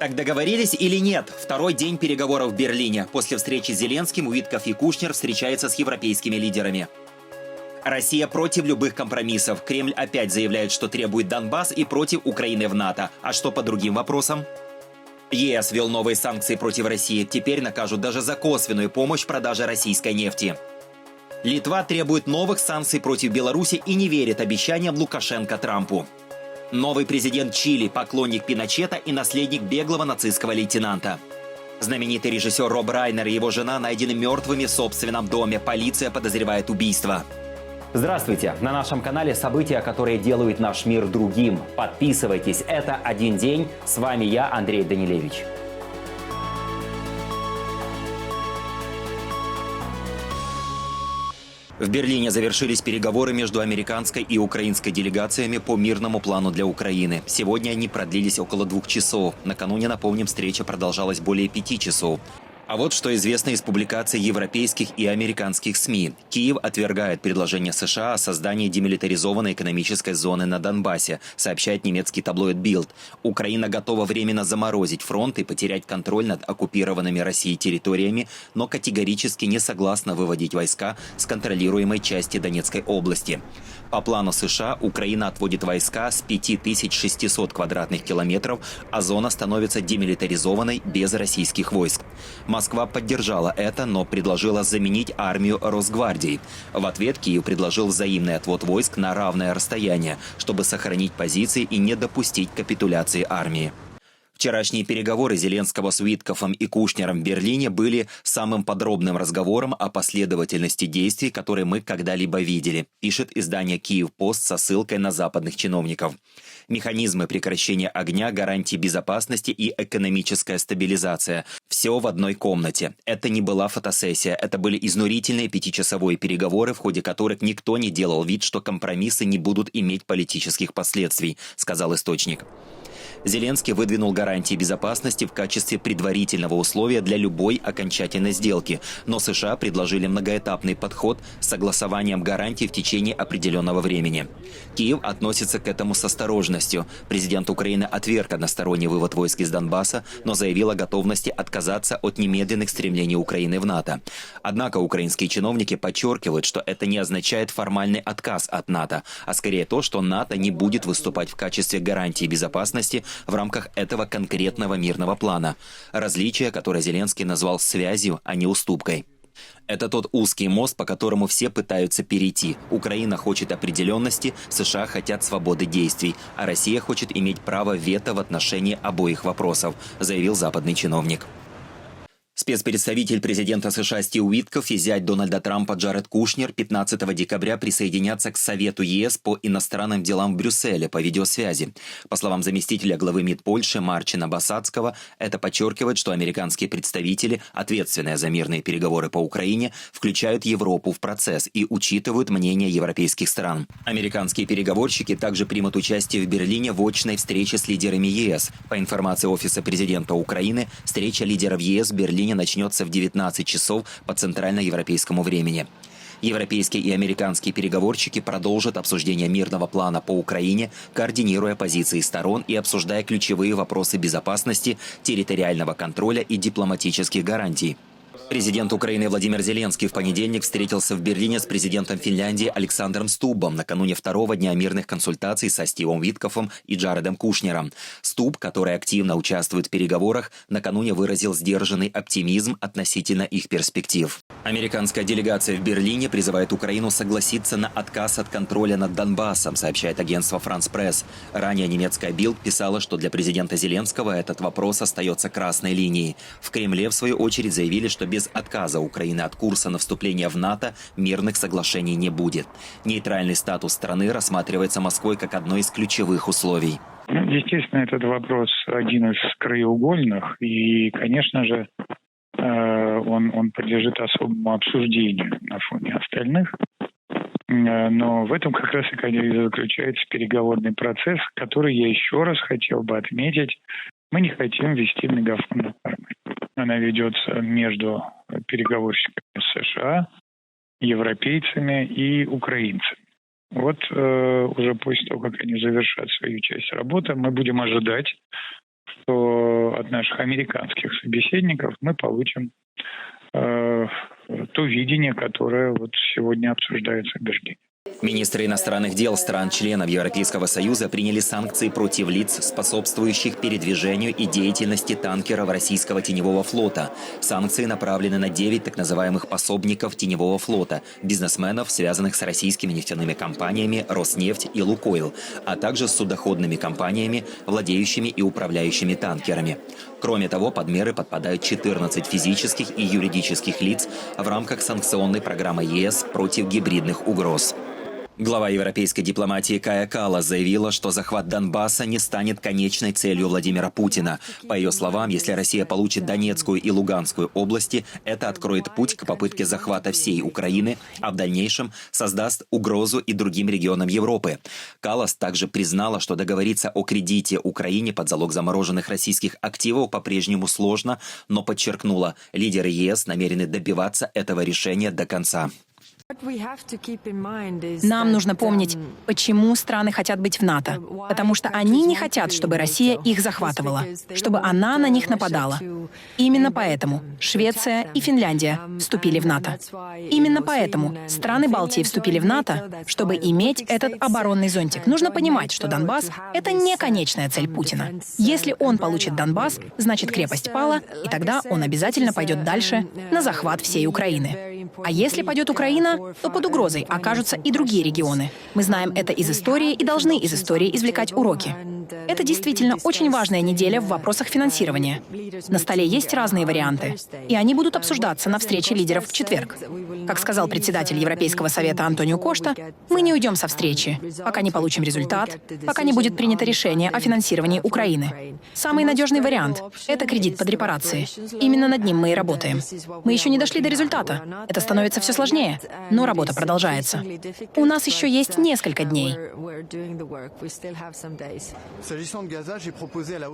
Так договорились или нет? Второй день переговоров в Берлине. После встречи с Зеленским Уитков и Кушнер встречаются с европейскими лидерами. Россия против любых компромиссов. Кремль опять заявляет, что требует Донбасс и против Украины в НАТО. А что по другим вопросам? ЕС ввел новые санкции против России. Теперь накажут даже за косвенную помощь в продаже российской нефти. Литва требует новых санкций против Беларуси и не верит обещаниям Лукашенко Трампу. Новый президент Чили, поклонник Пиночета и наследник беглого нацистского лейтенанта. Знаменитый режиссер Роб Райнер и его жена найдены мертвыми в собственном доме. Полиция подозревает убийство. Здравствуйте! На нашем канале события, которые делают наш мир другим. Подписывайтесь. Это «Один день». С вами я, Андрей Данилевич. В Берлине завершились переговоры между американской и украинской делегациями по мирному плану для Украины. Сегодня они продлились около 2 часов. Накануне, напомним, встреча продолжалась более 5 часов. А вот что известно из публикаций европейских и американских СМИ. Киев отвергает предложение США о создании демилитаризованной экономической зоны на Донбассе, сообщает немецкий таблоид Bild. Украина готова временно заморозить фронт и потерять контроль над оккупированными Россией территориями, но категорически не согласна выводить войска с контролируемой части Донецкой области. По плану США Украина отводит войска с 5600 квадратных километров, а зона становится демилитаризованной без российских войск. Москва поддержала это, но предложила заменить армию Росгвардией. В ответ Киев предложил взаимный отвод войск на равное расстояние, чтобы сохранить позиции и не допустить капитуляции армии. Вчерашние переговоры Зеленского с Уитковым и Кушнером в Берлине были самым подробным разговором о последовательности действий, которые мы когда-либо видели, пишет издание «Киев-Пост» со ссылкой на западных чиновников. Механизмы прекращения огня, гарантии безопасности и экономическая стабилизация – все в одной комнате. Это не была фотосессия, это были изнурительные 5-часовые переговоры, в ходе которых никто не делал вид, что компромиссы не будут иметь политических последствий, сказал источник. Зеленский выдвинул гарантии безопасности в качестве предварительного условия для любой окончательной сделки, но США предложили многоэтапный подход с согласованием гарантий в течение определенного времени. Киев относится к этому с осторожностью. Президент Украины отверг односторонний вывод войск из Донбасса, но заявил о готовности отказаться от немедленных стремлений Украины в НАТО. Однако украинские чиновники подчеркивают, что это не означает формальный отказ от НАТО, а скорее то, что НАТО не будет выступать в качестве гарантии безопасности в рамках этого конкретного мирного плана. Различие, которое Зеленский назвал связью, а не уступкой. Это тот узкий мост, по которому все пытаются перейти. Украина хочет определенности, США хотят свободы действий, а Россия хочет иметь право вето в отношении обоих вопросов, заявил западный чиновник. Спецпредставитель президента США Стив Уитков и зять Дональда Трампа Джаред Кушнер 15 декабря присоединятся к Совету ЕС по иностранным делам в Брюсселе по видеосвязи. По словам заместителя главы МИД Польши Марчина Басацкого, это подчеркивает, что американские представители, ответственные за мирные переговоры по Украине, включают Европу в процесс и учитывают мнение европейских стран. Американские переговорщики также примут участие в Берлине в очной встрече с лидерами ЕС. По информации Офиса президента Украины, встреча лидеров ЕС в Берлине начнется в 19 часов по центральноевропейскому времени. Европейские и американские переговорщики продолжат обсуждение мирного плана по Украине, координируя позиции сторон и обсуждая ключевые вопросы безопасности, территориального контроля и дипломатических гарантий. Президент Украины Владимир Зеленский в понедельник встретился в Берлине с президентом Финляндии Александром Стуббом накануне второго дня мирных консультаций со Стивом Уитковым и Джаредом Кушнером. Стубб, который активно участвует в переговорах, накануне выразил сдержанный оптимизм относительно их перспектив. Американская делегация в Берлине призывает Украину согласиться на отказ от контроля над Донбассом, сообщает агентство «Франс Пресс». Ранее немецкая Bild писала, что для президента Зеленского этот вопрос остается красной линией. В Кремле, в свою очередь, заявили, что без отказа Украины от курса на вступление в НАТО мирных соглашений не будет. Нейтральный статус страны рассматривается Москвой как одно из ключевых условий. Естественно, этот вопрос один из краеугольных, и, конечно же, он подлежит особому обсуждению на фоне остальных. Но в этом как раз и заключается переговорный процесс, который я еще раз хотел бы отметить. Мы не хотим вести в мегафонном формате. Она ведется между переговорщиками США, европейцами и украинцами. Вот уже после того, как они завершат свою часть работы, мы будем ожидать, что от наших американских собеседников мы получим то видение, которое вот сегодня обсуждается в Берлине. Министры иностранных дел стран-членов Европейского Союза приняли санкции против лиц, способствующих передвижению и деятельности танкеров российского теневого флота. Санкции направлены на 9 так называемых пособников теневого флота, бизнесменов, связанных с российскими нефтяными компаниями «Роснефть» и «Лукойл», а также с судоходными компаниями, владеющими и управляющими танкерами. Кроме того, под меры подпадают 14 физических и юридических лиц в рамках санкционной программы ЕС против гибридных угроз. Глава европейской дипломатии Кая Каллас заявила, что захват Донбасса не станет конечной целью Владимира Путина. По ее словам, если Россия получит Донецкую и Луганскую области, это откроет путь к попытке захвата всей Украины, а в дальнейшем создаст угрозу и другим регионам Европы. Каллас также признала, что договориться о кредите Украине под залог замороженных российских активов по-прежнему сложно, но подчеркнула, лидеры ЕС намерены добиваться этого решения до конца. Нам нужно помнить, почему страны хотят быть в НАТО. Потому что они не хотят, чтобы Россия их захватывала, чтобы она на них нападала. Именно поэтому Швеция и Финляндия вступили в НАТО. Именно поэтому страны Балтии вступили в НАТО, чтобы иметь этот оборонный зонтик. Нужно понимать, что Донбасс — это не конечная цель Путина. Если он получит Донбасс, значит крепость пала, и тогда он обязательно пойдет дальше на захват всей Украины. А если пойдет Украина, то под угрозой окажутся и другие регионы. Мы знаем это из истории и должны из истории извлекать уроки. Это действительно очень важная неделя в вопросах финансирования. На столе есть разные варианты, и они будут обсуждаться на встрече лидеров в четверг. Как сказал председатель Европейского совета Антонио Кошта, мы не уйдем со встречи, пока не получим результат, пока не будет принято решение о финансировании Украины. Самый надежный вариант — это кредит под репарации. Именно над ним мы и работаем. Мы еще не дошли до результата. Это становится все сложнее, но работа продолжается. У нас еще есть несколько дней.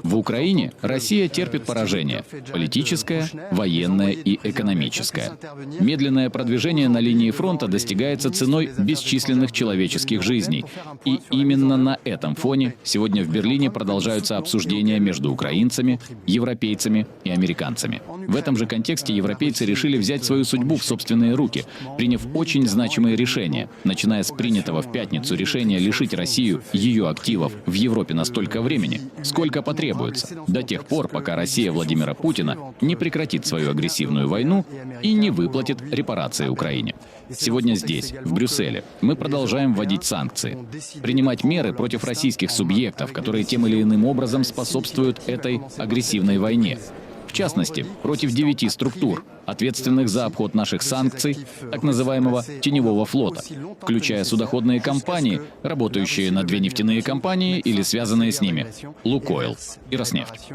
В Украине Россия терпит поражение – политическое, военное и экономическое. Медленное продвижение на линии фронта достигается ценой бесчисленных человеческих жизней. И именно на этом фоне сегодня в Берлине продолжаются обсуждения между украинцами, европейцами и американцами. В этом же контексте европейцы решили взять свою судьбу в собственные руки, приняв очень значимые решения, начиная с принятого в пятницу решения лишить Россию ее активов в Европе на столько времени, сколько потребуется, до тех пор, пока Россия Владимира Путина не прекратит свою агрессивную войну и не выплатит репарации Украине. Сегодня здесь, в Брюсселе, мы продолжаем вводить санкции, принимать меры против российских субъектов, которые тем или иным образом способствуют этой агрессивной войне. В частности, против 9 структур, ответственных за обход наших санкций, так называемого теневого флота, включая судоходные компании, работающие на 2 нефтяные компании или связанные с ними – «Лукойл» и «Роснефть».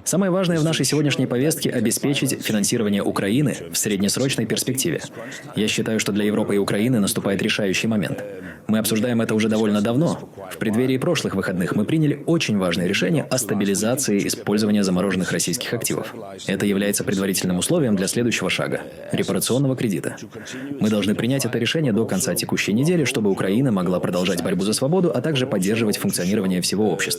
Самое важное в нашей сегодняшней повестке – обеспечить финансирование Украины в среднесрочной перспективе. Я считаю, что для Европы и Украины наступает решающий момент. Мы обсуждаем это уже довольно давно. В преддверии прошлых выходных мы приняли очень важное решение о стабилизации использования замороженных российских активов. Это является предварительным условием для следующего шага – репарационного кредита. Мы должны принять это решение до конца текущей недели, чтобы Украина могла продолжать борьбу за свободу, а также поддерживать функционирование всего общества.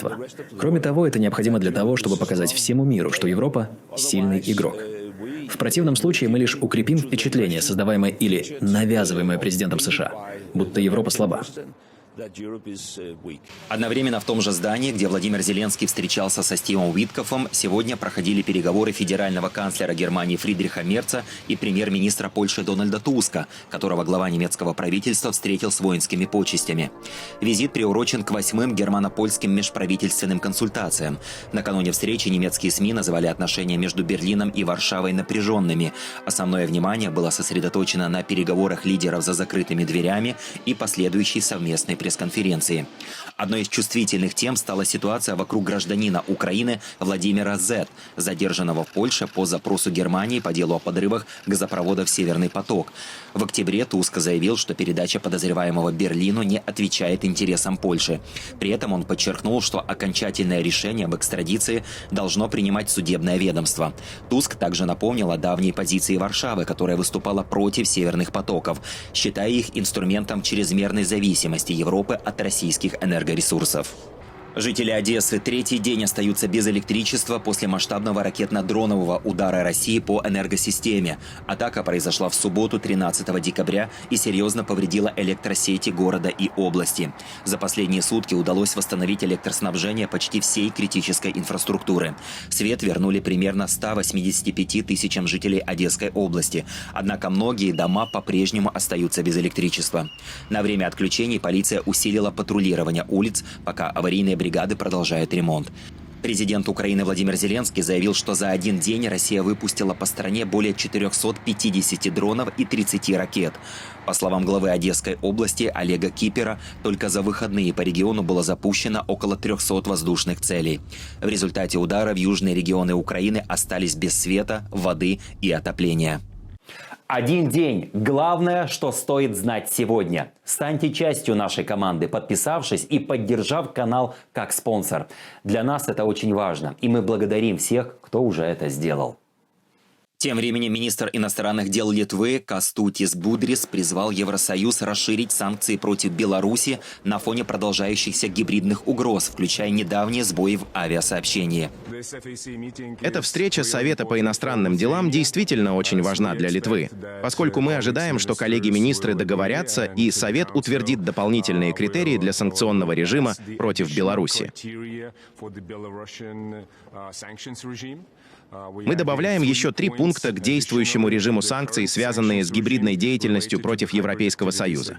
Кроме того, это необходимо для того, чтобы показать всему миру, что Европа – сильный игрок. В противном случае мы лишь укрепим впечатление, создаваемое или навязываемое президентом США, будто Европа слаба. Одновременно в том же здании, где Владимир Зеленский встречался со Стивом Уиткофом, сегодня проходили переговоры федерального канцлера Германии Фридриха Мерца и премьер-министра Польши Дональда Туска, которого глава немецкого правительства встретил с воинскими почестями. Визит приурочен к 8-м германо-польским межправительственным консультациям. Накануне встречи немецкие СМИ называли отношения между Берлином и Варшавой напряженными. Основное внимание было сосредоточено на переговорах лидеров за закрытыми дверями и последующей совместной пресс-конференции. Одной из чувствительных тем стала ситуация вокруг гражданина Украины Владимира З., задержанного в Польше по запросу Германии по делу о подрывах газопроводов «Северный поток». В октябре Туск заявил, что передача подозреваемого Берлину не отвечает интересам Польши. При этом он подчеркнул, что окончательное решение об экстрадиции должно принимать судебное ведомство. Туск также напомнил о давней позиции Варшавы, которая выступала против «Северных потоков», считая их инструментом чрезмерной зависимости Европы от российских энергоресурсов. Жители Одессы третий день остаются без электричества после масштабного ракетно-дронового удара России по энергосистеме. Атака произошла в субботу, 13 декабря, и серьезно повредила электросети города и области. За последние сутки удалось восстановить электроснабжение почти всей критической инфраструктуры. Свет вернули примерно 185 тысячам жителей Одесской области. Однако многие дома по-прежнему остаются без электричества. На время отключений полиция усилила патрулирование улиц, пока аварийные бригады продолжают ремонт. Президент Украины Владимир Зеленский заявил, что за один день Россия выпустила по стране более 450 дронов и 30 ракет. По словам главы Одесской области Олега Кипера, только за выходные по региону было запущено около 300 воздушных целей. В результате ударов южные регионы Украины остались без света, воды и отопления. Один день. Главное, что стоит знать сегодня. Станьте частью нашей команды, подписавшись и поддержав канал как спонсор. Для нас это очень важно, и мы благодарим всех, кто уже это сделал. Тем временем министр иностранных дел Литвы Кастутис Будрис призвал Евросоюз расширить санкции против Беларуси на фоне продолжающихся гибридных угроз, включая недавние сбои в авиасообщении. Эта встреча Совета по иностранным делам действительно очень важна для Литвы, поскольку мы ожидаем, что коллеги-министры договорятся и Совет утвердит дополнительные критерии для санкционного режима против Беларуси. Мы добавляем еще 3 пункта к действующему режиму санкций, связанные с гибридной деятельностью против Европейского Союза.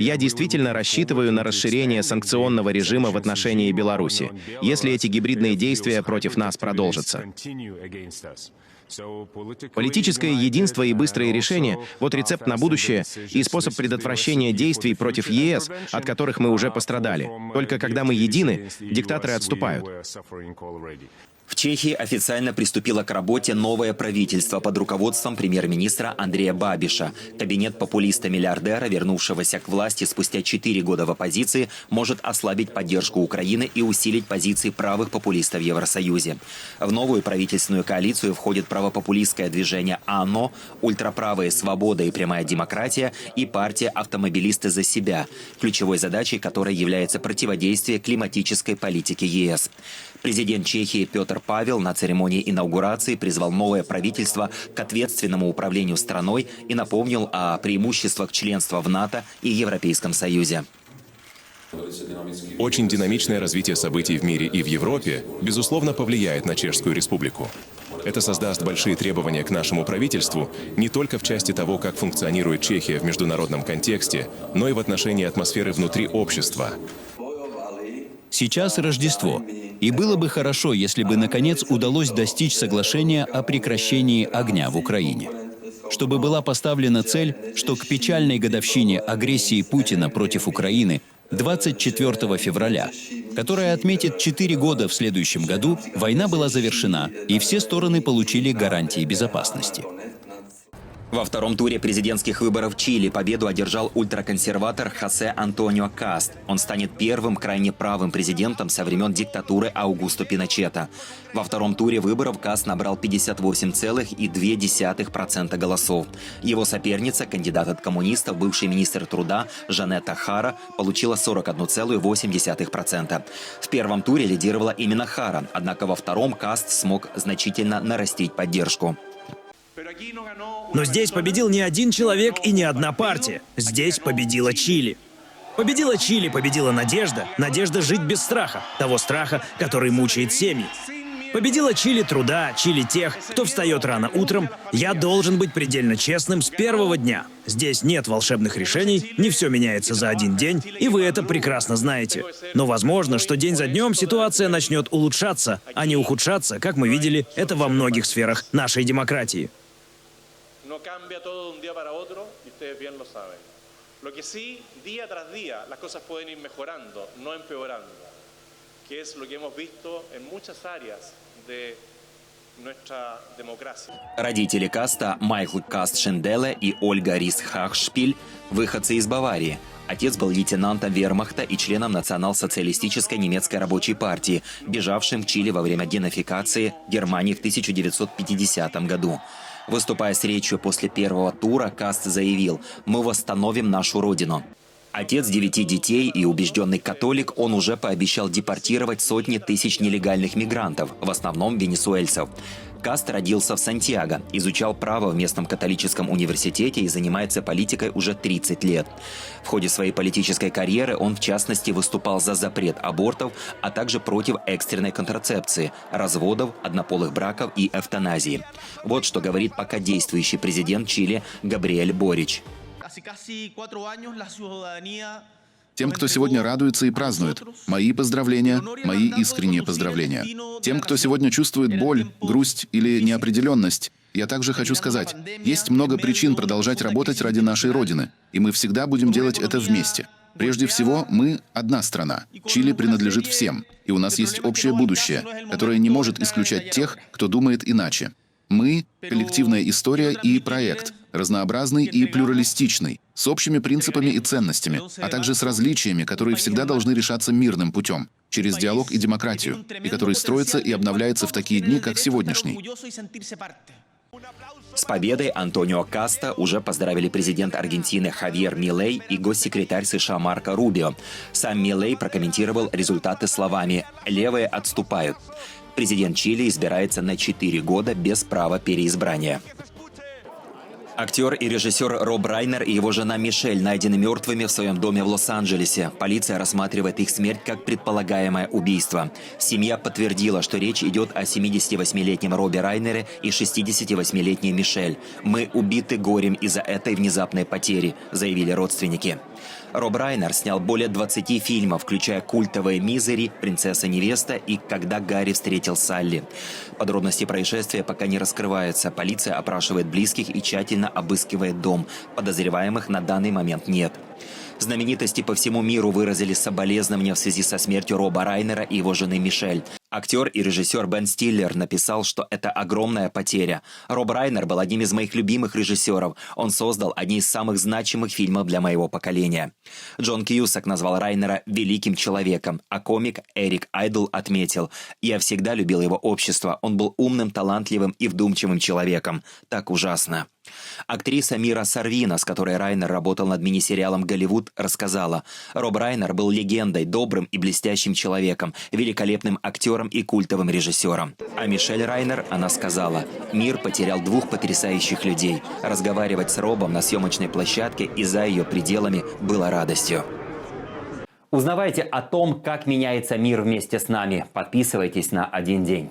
Я действительно рассчитываю на расширение санкционного режима в отношении Беларуси, если эти гибридные действия против нас продолжатся. Политическое единство и быстрые решения – вот рецепт на будущее и способ предотвращения действий против ЕС, от которых мы уже пострадали. Только когда мы едины, диктаторы отступают. В Чехии официально приступило к работе новое правительство под руководством премьер-министра Андрея Бабиша. Кабинет популиста-миллиардера, вернувшегося к власти спустя 4 года в оппозиции, может ослабить поддержку Украины и усилить позиции правых популистов в Евросоюзе. В новую правительственную коалицию входит правопопулистское движение АНО, ультраправые «Свобода и прямая демократия» и партия «Автомобилисты за себя», ключевой задачей которой является противодействие климатической политике ЕС. Президент Чехии Петр Павел на церемонии инаугурации призвал новое правительство к ответственному управлению страной и напомнил о преимуществах членства в НАТО и Европейском Союзе. Очень динамичное развитие событий в мире и в Европе, безусловно, повлияет на Чешскую Республику. Это создаст большие требования к нашему правительству не только в части того, как функционирует Чехия в международном контексте, но и в отношении атмосферы внутри общества. Сейчас Рождество, и было бы хорошо, если бы, наконец, удалось достичь соглашения о прекращении огня в Украине. Чтобы была поставлена цель, что к печальной годовщине агрессии Путина против Украины 24 февраля, которая отметит 4 года в следующем году, война была завершена, и все стороны получили гарантии безопасности. Во втором туре президентских выборов Чили победу одержал ультраконсерватор Хосе Антонио Каст. Он станет первым крайне правым президентом со времен диктатуры Аугусто Пиночета. Во втором туре выборов Каст набрал 58,2% голосов. Его соперница, кандидат от коммунистов, бывший министр труда Жанетта Хара, получила 41,8%. В первом туре лидировала именно Хара, однако во втором Каст смог значительно нарастить поддержку. Но здесь победил не один человек и не одна партия. Здесь победила Чили. Победила Чили, победила надежда. Надежда жить без страха. Того страха, который мучает семьи. Победила Чили труда, Чили тех, кто встает рано утром. Я должен быть предельно честным с первого дня. Здесь нет волшебных решений, не все меняется за один день, и вы это прекрасно знаете. Но возможно, что день за днем ситуация начнет улучшаться, а не ухудшаться, как мы видели это во многих сферах нашей демократии. No cambia todo de un día para otro, y ustedes bien lo saben. Lo que sí, día tras día, las cosas pueden ir mejorando, no empeorando, que es lo que hemos visto en muchas áreas de nuestra democracia. Родители Каста Майкл Каст Шенделе и Ольга Рис Хахшпиль – выходцы из Баварии. Отец был лейтенантом вермахта и членом национал-социалистической немецкой рабочей партии, бежавшим в Чили во время денацификации Германии в 1950 году. Выступая с речью после первого тура, Каст заявил: «Мы восстановим нашу родину». Отец 9 детей и убежденный католик, он уже пообещал депортировать сотни тысяч нелегальных мигрантов, в основном венесуэльцев. Каст родился в Сантьяго, изучал право в местном католическом университете и занимается политикой уже 30 лет. В ходе своей политической карьеры он, в частности, выступал за запрет абортов, а также против экстренной контрацепции, разводов, однополых браков и эвтаназии. Вот что говорит пока действующий президент Чили Габриэль Борич. Тем, кто сегодня радуется и празднует, мои поздравления, мои искренние поздравления. Тем, кто сегодня чувствует боль, грусть или неопределенность, я также хочу сказать, есть много причин продолжать работать ради нашей Родины, и мы всегда будем делать это вместе. Прежде всего, мы одна страна. Чили принадлежит всем, и у нас есть общее будущее, которое не может исключать тех, кто думает иначе. Мы — коллективная история и проект, разнообразный и плюралистичный, с общими принципами и ценностями, а также с различиями, которые всегда должны решаться мирным путем, через диалог и демократию, и который строится и обновляется в такие дни, как сегодняшний. С победой Антонио Каста уже поздравили президент Аргентины Хавьер Милей и госсекретарь США Марко Рубио. Сам Милей прокомментировал результаты словами «левые отступают». Президент Чили избирается на 4 года без права переизбрания. Актер и режиссер Роб Райнер и его жена Мишель найдены мертвыми в своем доме в Лос-Анджелесе. Полиция рассматривает их смерть как предполагаемое убийство. Семья подтвердила, что речь идет о 78-летнем Робе Райнере и 68-летней Мишель. «Мы убиты горем из-за этой внезапной потери», заявили родственники. Роб Райнер снял более 20 фильмов, включая культовые «Мизери», «Принцесса-невеста» и «Когда Гарри встретил Салли». Подробности происшествия пока не раскрываются. Полиция опрашивает близких и тщательно обыскивает дом. Подозреваемых на данный момент нет. Знаменитости по всему миру выразили соболезнования в связи со смертью Роба Райнера и его жены Мишель. Актер и режиссер Бен Стиллер написал, что это огромная потеря. Роб Райнер был одним из моих любимых режиссеров. Он создал одни из самых значимых фильмов для моего поколения. Джон Кьюсак назвал Райнера великим человеком, а комик Эрик Айдл отметил: «Я всегда любил его общество. Он был умным, талантливым и вдумчивым человеком. Так ужасно». Актриса Мира Сорвино, с которой Райнер работал над мини-сериалом «Голливуд», рассказала: «Роб Райнер был легендой, добрым и блестящим человеком, великолепным актером и культовым режиссером». А Мишель Райнер, она сказала: «Мир потерял 2 потрясающих людей. Разговаривать с Робом на съемочной площадке и за ее пределами было радостью». Узнавайте о том, как меняется мир вместе с нами. Подписывайтесь на «Один день».